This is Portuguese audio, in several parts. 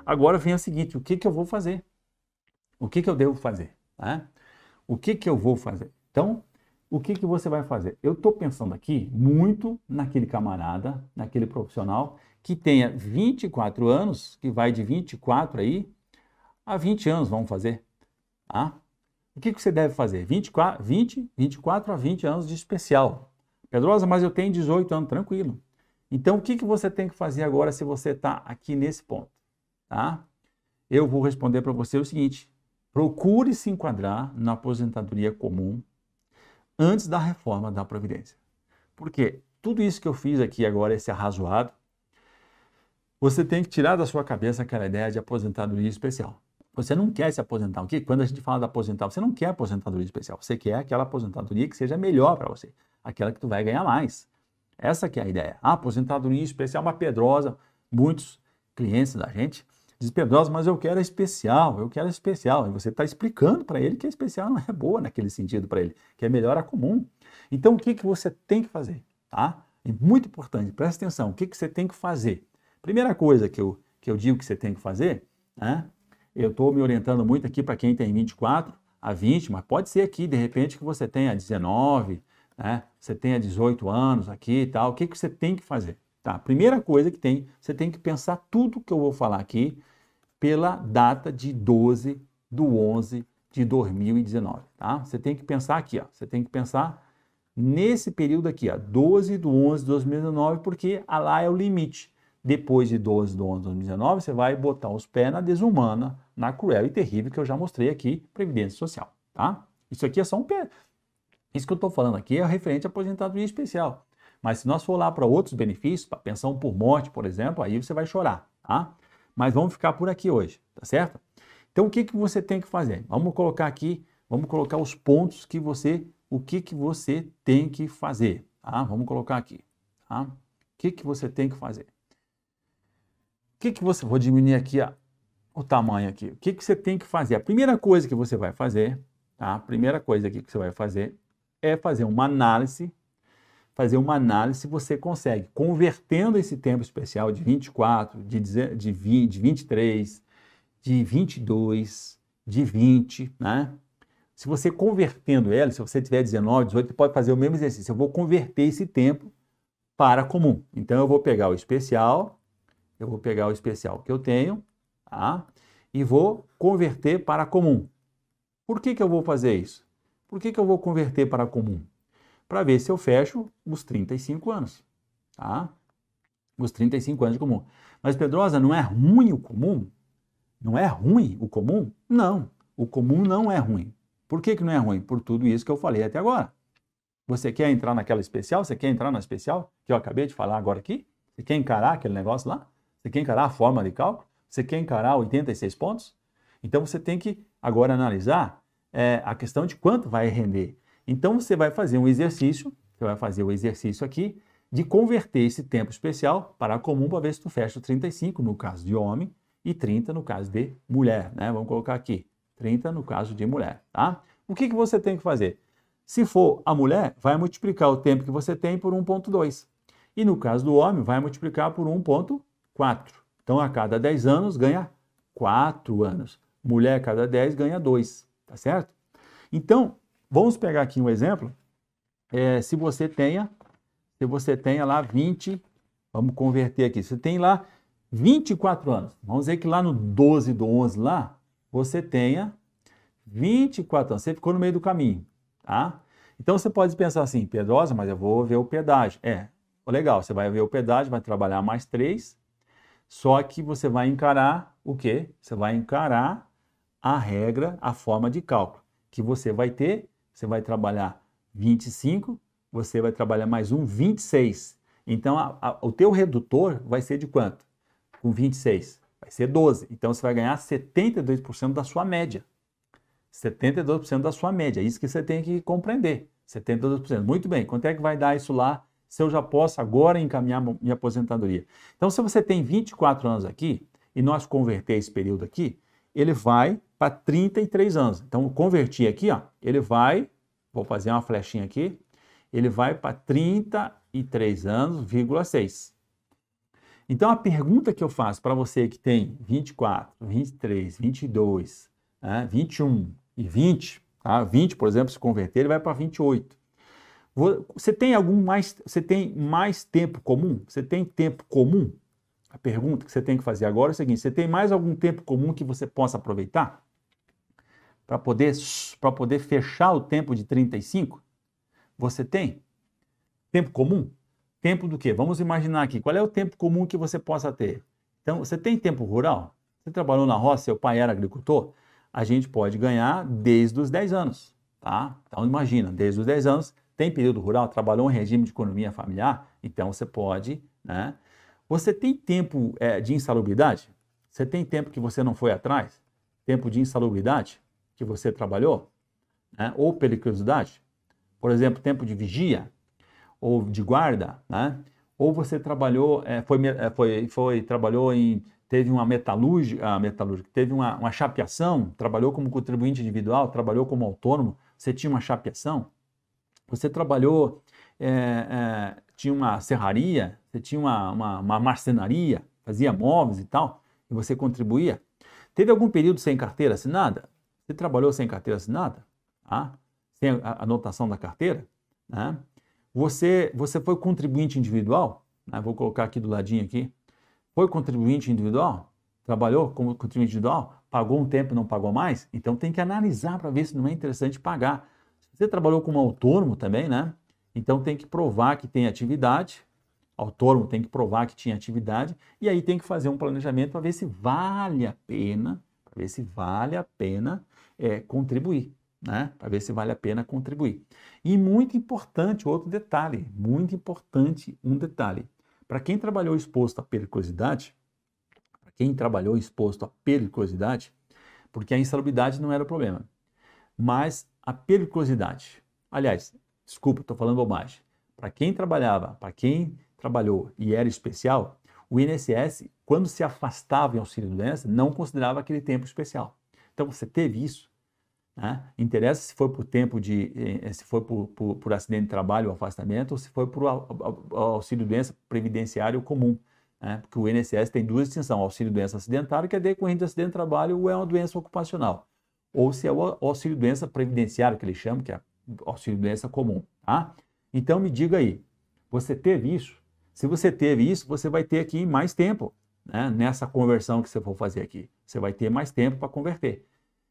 agora vem o seguinte, o que que eu vou fazer? O que que eu devo fazer? Né? O que que eu vou fazer? Então, o que que você vai fazer? Eu estou pensando aqui muito naquele camarada, naquele profissional que tenha 24 anos, que vai de 24 aí a 20 anos, vamos fazer. Tá? O que que você deve fazer? 24 a 20 anos de especial. Pedrosa, mas eu tenho 18 anos, tranquilo. Então, o que que você tem que fazer agora se você está aqui nesse ponto? Tá? Eu vou responder para você o seguinte, procure se enquadrar na aposentadoria comum antes da reforma da Previdência. Porque tudo isso que eu fiz aqui agora, esse arrazoado, você tem que tirar da sua cabeça aquela ideia de aposentadoria especial. Você não quer se aposentar. Okay? Quando a gente fala de aposentar, você não quer aposentadoria especial. Você quer aquela aposentadoria que seja melhor para você. Aquela que tu vai ganhar mais. Essa que é a ideia. A aposentadoria especial é uma pedrosa. Muitos clientes da gente dizem, Pedrosa, mas eu quero a especial, eu quero a especial. E você está explicando para ele que a especial não é boa naquele sentido para ele, que é melhor a comum. Então, o que que você tem que fazer? Tá? É muito importante, presta atenção. O que que você tem que fazer? Primeira coisa que eu digo que você tem que fazer, né? Eu estou me orientando muito aqui para quem tem 24 a 20, mas pode ser aqui, de repente, que você tenha 19, né? Você tenha 18 anos aqui e tal. O que que você tem que fazer? Tá? Primeira coisa que tem, você tem que pensar tudo que eu vou falar aqui pela data de 12/11 de 2019, tá? Você tem que pensar aqui, ó. Você tem que pensar nesse período aqui, ó, 12/11 de 2019, porque lá é o limite. Depois de 12/11 de 2019, você vai botar os pés na desumana, na cruel e terrível que eu já mostrei aqui, Previdência Social, tá? Isso aqui é só um pé. Isso que eu estou falando aqui é referente à aposentadoria especial. Mas se nós for lá para outros benefícios, para pensão por morte, por exemplo, aí você vai chorar, tá? Mas vamos ficar por aqui hoje, tá certo? Então, o que que você tem que fazer? Vamos colocar aqui, vamos colocar os pontos que você, o que que você tem que fazer, tá? Vamos colocar aqui, tá? O que que você tem que fazer? O que que você, vou diminuir aqui o tamanho aqui. O que que você tem que fazer? A primeira coisa que você vai fazer, tá? A primeira coisa aqui que você vai fazer é fazer uma análise. Fazer uma análise se você consegue, convertendo esse tempo especial de 24, de 20, de 23, de 22, de 20, né? Se você convertendo ela, se você tiver 19, 18, você pode fazer o mesmo exercício. Eu vou converter esse tempo para comum. Então, eu vou pegar o especial que eu tenho, tá? E vou converter para comum. Por que que eu vou fazer isso? Por que que eu vou converter para comum? Para ver se eu fecho os 35 anos, tá? Os 35 anos de comum. Mas, Pedrosa, não é ruim o comum? Não é ruim o comum? Não, o comum não é ruim. Por que que não é ruim? Por tudo isso que eu falei até agora. Você quer entrar naquela especial? Você quer entrar na especial que eu acabei de falar agora aqui? Você quer encarar aquele negócio lá? Você quer encarar a forma de cálculo? Você quer encarar 86 pontos? Então, você tem que agora analisar a questão de quanto vai render. Então, você vai fazer um exercício, você vai fazer o exercício aqui, de converter esse tempo especial para comum para ver se tu fecha 35 no caso de homem e 30 no caso de mulher, né? Vamos colocar aqui, 30 no caso de mulher, tá? O que que você tem que fazer? Se for a mulher, vai multiplicar o tempo que você tem por 1,2. E no caso do homem, vai multiplicar por 1,4. Então, a cada 10 anos ganha 4 anos. Mulher a cada 10 ganha 2, tá certo? Então, vamos pegar aqui um exemplo. Se você tenha lá 20, vamos converter aqui, você tem lá 24 anos. Vamos dizer que lá no 12/11 lá, você tenha 24 anos. Você ficou no meio do caminho, tá? Então, você pode pensar assim, Pedrosa, mas eu vou ver o pedágio. Legal, você vai ver o pedágio, vai trabalhar mais 3, só que você vai encarar o quê? Você vai encarar a regra, a forma de cálculo, que você vai ter, você vai trabalhar 25, você vai trabalhar mais 26. Então, o teu redutor vai ser de quanto? Com 26. Vai ser 12. Então, você vai ganhar 72% da sua média. 72% da sua média. É isso que você tem que compreender. 72%. Muito bem. Quanto é que vai dar isso lá se eu já posso agora encaminhar minha aposentadoria? Então, se você tem 24 anos aqui, e nós converter esse período aqui, ele vai para 33 anos. Então, eu converti aqui, ó, ele vai, vou fazer uma flechinha aqui, ele vai para 33 anos, 6. Então, a pergunta que eu faço para você que tem 24, 23, 22, 21 e 20, tá? 20, por exemplo, se converter, ele vai para 28. Você tem mais tempo comum? Você tem tempo comum? A pergunta que você tem que fazer agora é o seguinte: você tem mais algum tempo comum que você possa aproveitar para poder fechar o tempo de 35? Você tem tempo comum? Tempo do quê? Vamos imaginar aqui, qual é o tempo comum que você possa ter? Então, você tem tempo rural? Você trabalhou na roça, seu pai era agricultor? A gente pode ganhar desde os 10 anos, tá? Então, imagina, desde os 10 anos, tem período rural, trabalhou em regime de economia familiar, então você pode, né? Você tem tempo de insalubridade? Você tem tempo que você não foi atrás? Tempo de insalubridade que você trabalhou? Né? Ou periculosidade? Por exemplo, tempo de vigia? Ou de guarda, né? Ou você trabalhou, trabalhou teve uma metalúrgica, teve uma chapeação, trabalhou como contribuinte individual, trabalhou como autônomo, você tinha uma chapeação, você trabalhou, tinha uma serraria, você tinha uma marcenaria, fazia móveis e tal, e você contribuía. Teve algum período sem carteira assinada? Você trabalhou sem carteira assinada? Sem a anotação da carteira? Né? Você foi contribuinte individual? Vou colocar aqui do ladinho aqui. Foi contribuinte individual? Trabalhou como contribuinte individual? Pagou um tempo e não pagou mais? Então tem que analisar para ver se não é interessante pagar. Você trabalhou como autônomo também, né? Então tem que provar que tem atividade. Autônomo tem que provar que tinha atividade. E aí tem que fazer um planejamento para ver se vale a pena, contribuir. Né? Para ver se vale a pena contribuir. E muito importante, outro detalhe, muito importante um detalhe. Para quem trabalhou exposto à periculosidade, porque a insalubridade não era o problema, mas a periculosidade. Aliás, desculpa, estou falando bobagem. Para quem trabalhou e era especial, o INSS, quando se afastava em auxílio-doença, não considerava aquele tempo especial. Então, você teve isso. Né? Interessa se foi por se foi por acidente de trabalho ou afastamento, ou se foi por auxílio-doença previdenciário comum. Né? Porque o INSS tem duas distinções: auxílio-doença acidentário, que é decorrente de acidente de trabalho ou é uma doença ocupacional. Ou se é o auxílio-doença previdenciário, que eles chamam, que é auxílio-doença comum. Tá? Então me diga aí, você teve isso? Se você teve isso, você vai ter aqui mais tempo, né? Nessa conversão que você for fazer aqui. Você vai ter mais tempo para converter.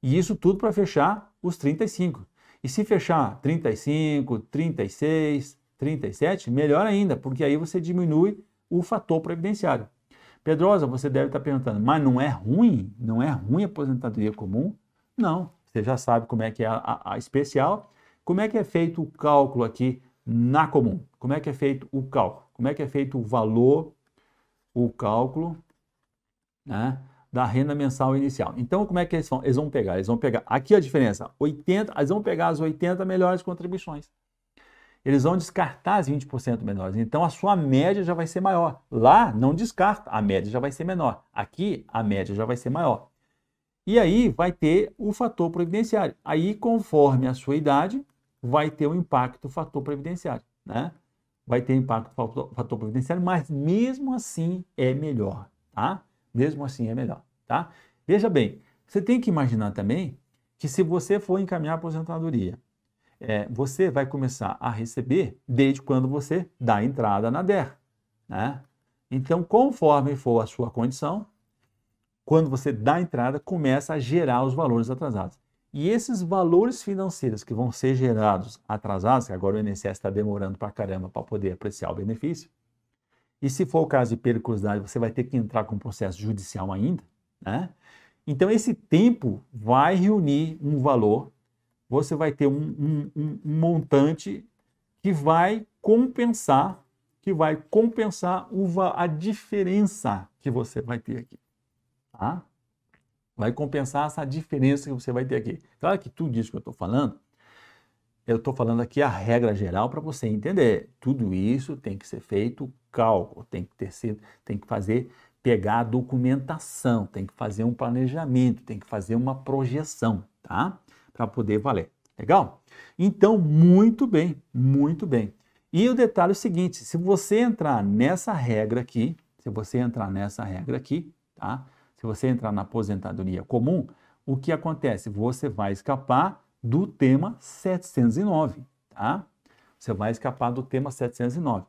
E isso tudo para fechar os 35. E se fechar 35, 36, 37, melhor ainda, porque aí você diminui o fator previdenciário. Pedrosa, você deve estar perguntando, mas não é ruim? Não é ruim a aposentadoria comum? Não, você já sabe como é que é a especial. Como é que é feito o cálculo aqui na comum? Como é que é feito o cálculo? Como é que é feito o cálculo, né, da renda mensal inicial? Então, como é que eles vão? Eles vão pegar, aqui a diferença, 80, eles vão pegar as 80 melhores contribuições. Eles vão descartar as 20% menores. Então, a sua média já vai ser maior. Lá, não descarta, a média já vai ser menor. Aqui, a média já vai ser maior. E aí, vai ter o fator previdenciário. Aí, conforme a sua idade, vai ter o impacto do fator previdenciário, né? Vai ter impacto do fator previdenciário, mas mesmo assim é melhor, tá? Mesmo assim é melhor, tá? Veja bem, você tem que imaginar também que se você for encaminhar a aposentadoria, você vai começar a receber desde quando você dá entrada na DER, né? Então, conforme for a sua condição, quando você dá entrada, começa a gerar os valores atrasados. E esses valores financeiros que vão ser gerados atrasados, que agora o INSS está demorando para caramba para poder apreciar o benefício, e se for o caso de periculosidade, você vai ter que entrar com um processo judicial ainda, né? Então, esse tempo vai reunir um valor, você vai ter um montante que vai compensar a diferença que você vai ter aqui, tá? Vai compensar essa diferença que você vai ter aqui. Claro que tudo isso que eu estou falando aqui a regra geral para você entender. Tudo isso tem que ser feito cálculo, tem que pegar a documentação, tem que fazer um planejamento, tem que fazer uma projeção, tá? Para poder valer. Legal? Então, muito bem, muito bem. E o detalhe é o seguinte, se você entrar nessa regra aqui, se você entrar nessa regra aqui, tá? Se você entrar na aposentadoria comum, o que acontece? Você vai escapar do tema 709, tá? Você vai escapar do tema 709.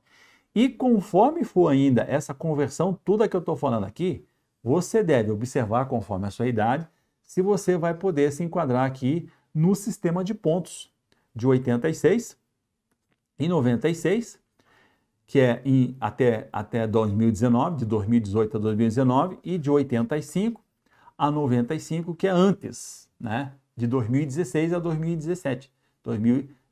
E conforme for ainda essa conversão, toda que eu estou falando aqui, você deve observar conforme a sua idade, se você vai poder se enquadrar aqui no sistema de pontos de 86 e 96, que é até 2019, de 2018 a 2019, e de 85 a 95, que é antes, né, de 2016 a 2017.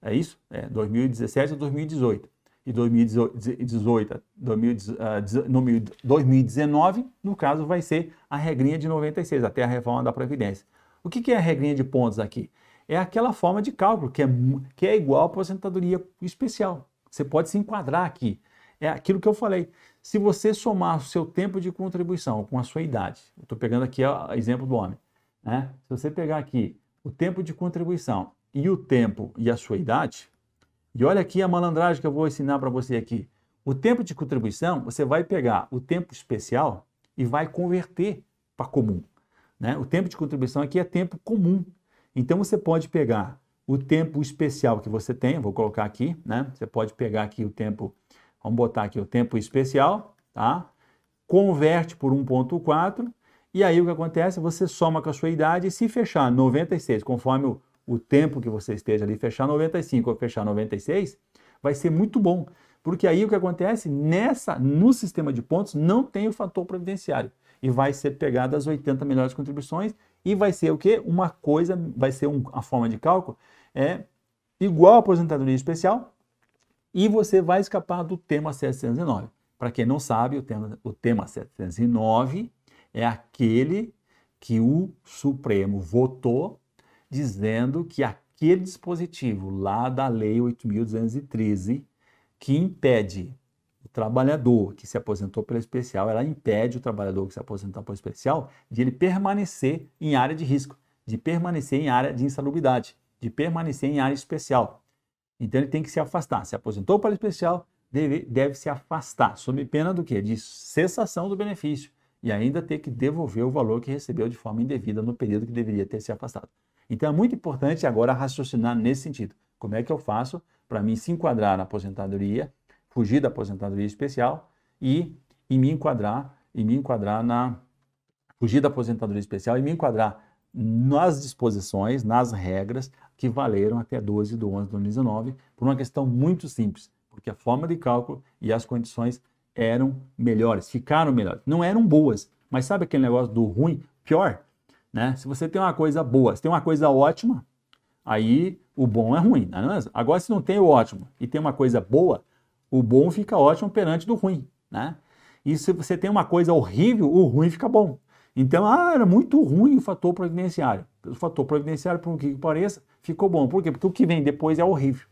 É isso? 2017 a 2018. E 2019, no caso, vai ser a regrinha de 96, até a reforma da Previdência. O que é a regrinha de pontos aqui? É aquela forma de cálculo que é igual à aposentadoria especial. Você pode se enquadrar aqui. É aquilo que eu falei. Se você somar o seu tempo de contribuição com a sua idade, eu estou pegando aqui o exemplo do homem, né? Se você pegar aqui o tempo de contribuição e o tempo e a sua idade, e olha aqui a malandragem que eu vou ensinar para você aqui. O tempo de contribuição, você vai pegar o tempo especial e vai converter para comum, né? O tempo de contribuição aqui é tempo comum. Então você pode pegar o tempo especial que você tem, vou colocar aqui, né? Você pode pegar aqui o tempo, vamos botar aqui o tempo especial, tá? Converte por 1,4 e aí o que acontece? Você soma com a sua idade e se fechar 96, conforme o tempo que você esteja ali, fechar 95 ou fechar 96, vai ser muito bom. Porque aí o que acontece? No sistema de pontos não tem o fator previdenciário. E vai ser pegado as 80 melhores contribuições e vai ser o quê? Uma coisa, vai ser a forma de cálculo igual à aposentadoria especial e você vai escapar do tema 709. Para quem não sabe, o tema 709 é aquele que o Supremo votou dizendo que aquele dispositivo lá da Lei 8.213, que impede o trabalhador que se aposentou pela especial, ela impede o trabalhador que se aposentou pela especial de ele permanecer em área de risco, de permanecer em área de insalubridade, de permanecer em área especial. Então ele tem que se afastar. Se aposentou pela especial, deve se afastar, sob pena do quê? De cessação do benefício e ainda ter que devolver o valor que recebeu de forma indevida no período que deveria ter se afastado. Então é muito importante agora raciocinar nesse sentido. Como é que eu faço para mim se enquadrar na aposentadoria, fugir da aposentadoria especial e me enquadrar fugir da aposentadoria especial e me enquadrar nas disposições, nas regras que valeram até 12 de 11 de 2019, por uma questão muito simples, porque a forma de cálculo e as condições eram melhores, ficaram melhores. Não eram boas, mas sabe aquele negócio do ruim? Pior, né? Se você tem uma coisa boa, se tem uma coisa ótima, aí o bom é ruim, não é mesmo? Agora, se não tem o ótimo e tem uma coisa boa, o bom fica ótimo perante do ruim, né? E se você tem uma coisa horrível, o ruim fica bom. Então, era muito ruim o fator previdenciário. O fator previdenciário, por que pareça, ficou bom. Por quê? Porque o que vem depois é horrível.